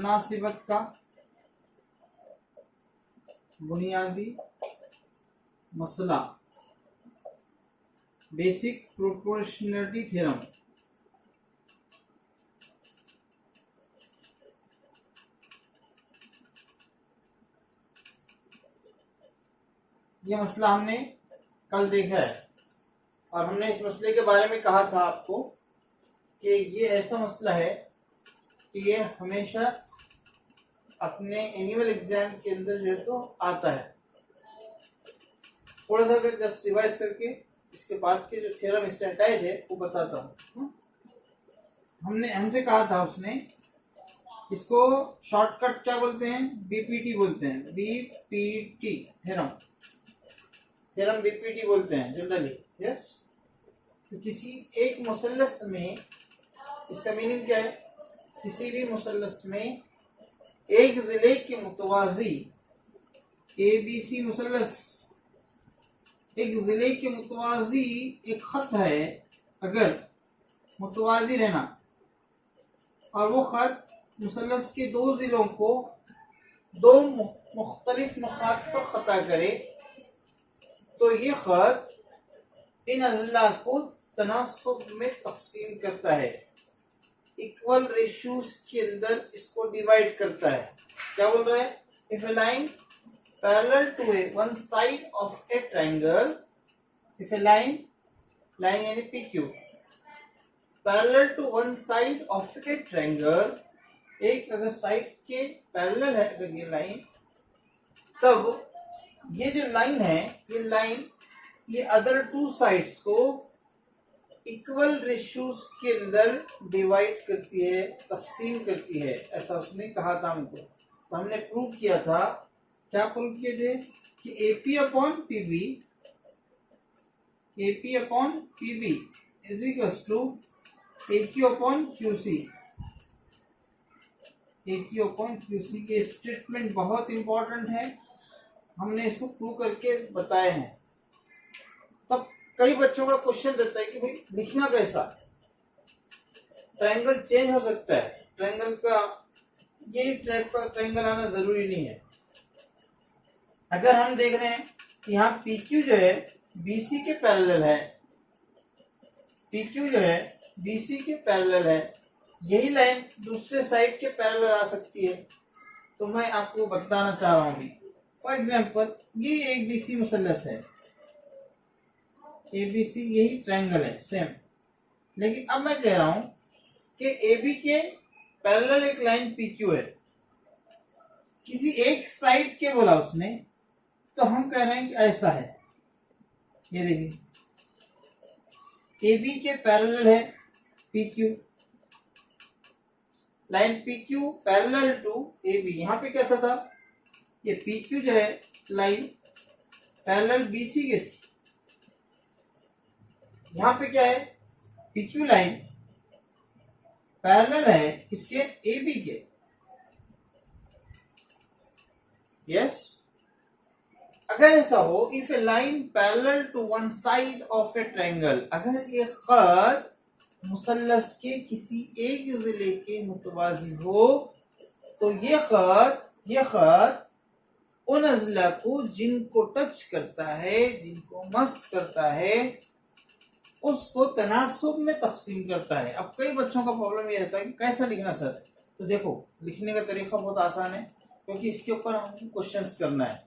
मुतनासिबत का बुनियादी मसला, बेसिक प्रोपोर्शनलिटी थ्योरम। ये मसला हमने कल देखा है और हमने इस मसले के बारे में कहा था आपको कि ये ऐसा मसला है कि ये हमेशा अपने एनुअल एग्जाम के अंदर जो है तो आता है। थोड़ा सा अगर जस्ट रिवाइज करके इसके बाद के जो थ्योरम इससे अटैच है वो बताता हूँ। हमसे कहा था उसने, इसको शॉर्टकट क्या बोलते हैं, बीपीटी बोलते हैं, बीपीटी थ्योरम बीपीटी बोलते हैं जनरली। यस, तो किसी एक मुसल्लस में, इसका मीनिंग क्या है, किसी भी मुसल्लस में एक जिले के मुतवाजी ABC मुसल्लस, एक जिले के मुतवाजी एक खत है, अगर मुतवाजी रहना और वो खत मुसल्लस के दो जिलों को दो मुख्तलिफ नुकात पर खता करे, तो ये खत इन अजला को तनासुब में तकसीम करता है, इक्वल रेशियोज के अंदर इसको डिवाइड करता है। क्या बोल रहा है, if a line parallel to a one side of a triangle, if a line यानी PQ parallel to one side of a triangle, एक अगर साइड के पैरेलल है अगर ये लाइन, तब ये जो लाइन है, ये लाइन ये अदर टू साइड्स को इक्वल रेशियोज के अंदर डिवाइड करती है, तकसीम करती है, ऐसा उसने कहा था हमको। तो हमने प्रूव किया था, क्या प्रूव किए थे कि AP upon PB is equals to AQ upon QC। AQ upon QC के स्टेटमेंट बहुत इंपॉर्टेंट है, हमने इसको प्रूव करके बताए हैं। तब कई बच्चों का क्वेश्चन रहता है कि भाई लिखना कैसा, ट्रायंगल चेंज हो सकता है, ट्रायंगल का ये टाइप का ट्रायंगल आना जरूरी नहीं है। अगर हम देख रहे हैं कि यहाँ PQ जो है BC के पैरेलल है, PQ जो है BC के पैरेलल है, यही लाइन दूसरे साइड के पैरेलल आ सकती है। तो मैं आपको बताना चाह रहा हूँ, फॉर एग्जाम्पल ये एक BC मुसल्लस है, ABC यही ट्रायंगल है सेम, लेकिन अब मैं कह रहा हूं कि AB के पैरेलल एक लाइन PQ है, किसी एक साइड के बोला उसने, तो हम कह रहे हैं कि ऐसा है। ये देखिए AB के पैरेलल है PQ, line PQ parallel to AB। यहां पे कैसा था, ये PQ जो है लाइन पैरेलल BC के थी, यहां पे क्या है, PQ लाइन पैरेलल है इसके AB के। यस, अगर ऐसा हो, if a line parallel to one side of a triangle, अगर ये खत मुसल्लस के किसी एक जिले के मुतवाजी हो, तो ये खत उन अजला को जिनको टच करता है, जिनको मस करता है, उसको तनासुब में तकसीम करता है। अब कई बच्चों का प्रॉब्लम ये रहता है कि कैसा लिखना सर, तो देखो लिखने का तरीका बहुत आसान है, क्योंकि इसके ऊपर हमको क्वेश्चंस करना है,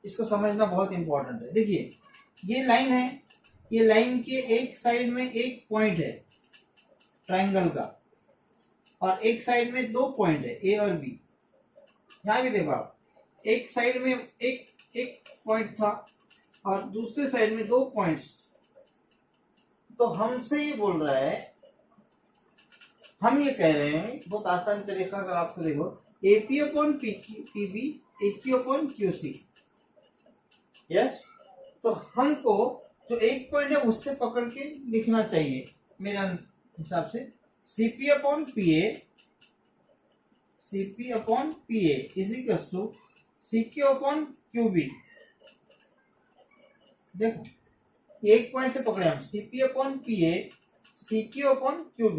इसको समझना बहुत इंपॉर्टेंट है। देखिए ये लाइन है, ये लाइन के एक साइड में एक पॉइंट है ट्रायंगल का, और एक साइड में दो पॉइंट है A और B। यहाँ भी देखो आप, एक साइड में एक पॉइंट था और दूसरे साइड में दो पॉइंट्स। तो हमसे ये बोल रहा है, हम ये कह रहे हैं, बहुत आसान तरीका अगर आपको देखो, AP upon PB AQ upon QC। Yes, तो हमको जो एक पॉइंट है उससे पकड़ के लिखना चाहिए मेरे हिसाब से, CP upon PA is equal to CQ upon QB। देखो एक पॉइंट से पकड़े हम, CP upon PA CQ upon QB।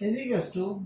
is equals to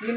3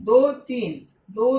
2 3 2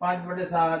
5/7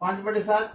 5/7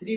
3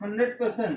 100%